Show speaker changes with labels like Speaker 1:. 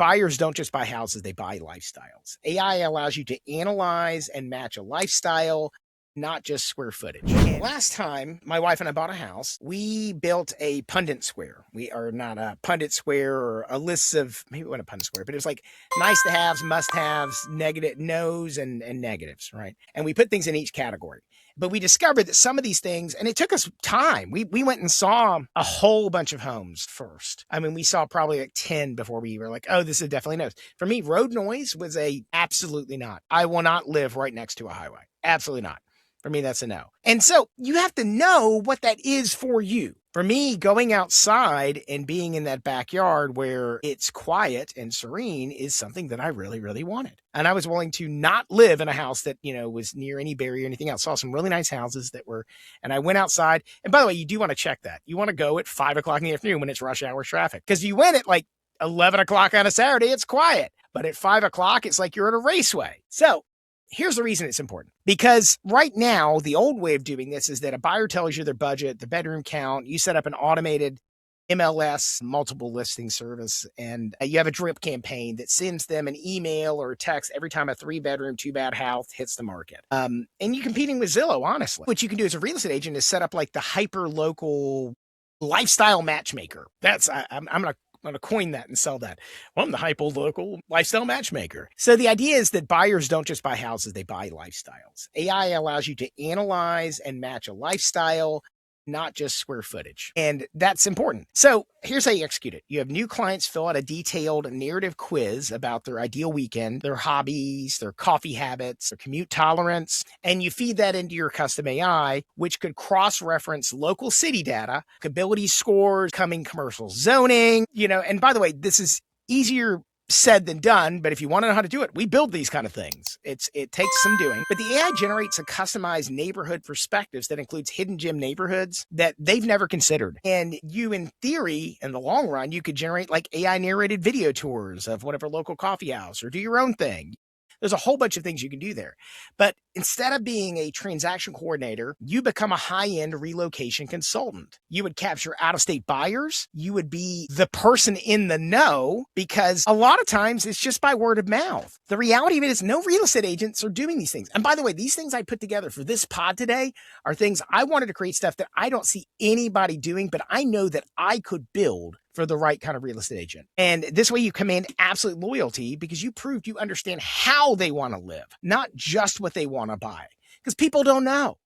Speaker 1: Buyers don't just buy houses, they buy lifestyles. AI allows you to analyze and match a lifestyle, not just square footage. Last time my wife and I bought a house, we built a pundit square. We are not a pundit square or a list of, maybe it wasn't a pundit square, but it was like nice to haves, must haves, negative, no's and negatives, right? And we put things in each category. But we discovered that some of these things, and it took us time. We went and saw a whole bunch of homes first. I mean, we saw probably like 10 before we were like, oh, this is definitely no. For me, road noise was a absolutely not. I will not live right next to a highway. Absolutely not. For me, that's a no. And so you have to know what that is for you. For me, going outside and being in that backyard where it's quiet and serene is something that I really, really wanted. And I was willing to not live in a house that, was near any barrier or anything else. Saw some really nice houses and I went outside. And by the way, you do want to check that. You want to go at 5 o'clock in the afternoon when it's rush hour traffic, because you went at like 11 o'clock on a Saturday, it's quiet. But at 5 o'clock, it's like you're at a raceway. So here's the reason it's important. Because right now, the old way of doing this is that a buyer tells you their budget, the bedroom count, you set up an automated MLS, multiple listing service, and you have a drip campaign that sends them an email or a text every time a 3-bedroom, 2-bath house hits the market. And you're competing with Zillow, honestly. What you can do as a real estate agent is set up like the Hyperlocal Lifestyle Matchmaker. I'm going to coin that and sell that. Well, I'm the Hyperlocal Lifestyle Matchmaker. So the idea is that buyers don't just buy houses, they buy lifestyles. AI allows you to analyze and match a lifestyle, not just square footage. And that's important. So here's how you execute it. You have new clients fill out a detailed narrative quiz about their ideal weekend, their hobbies, their coffee habits, their commute tolerance, and you feed that into your custom AI, which could cross-reference local city data, ability scores, coming commercial zoning, and by the way, this is easier said than done, but if you want to know how to do it, we build these kind of things. It takes some doing, but the AI generates a customized neighborhood perspectives that includes hidden gem neighborhoods that they've never considered. And you, in theory, in the long run, you could generate like AI narrated video tours of whatever local coffee house or do your own thing. There's a whole bunch of things you can do there. But instead of being a transaction coordinator, you become a high-end relocation consultant. You would capture out-of-state buyers. You would be the person in the know, because a lot of times it's just by word of mouth. The reality of it is no real estate agents are doing these things. And by the way, these things I put together for this pod today are things I wanted to create, stuff that I don't see anybody doing, but I know that I could build for the right kind of real estate agent. And this way you command absolute loyalty because you proved you understand how they want to live, not just what they want to buy, because people don't know.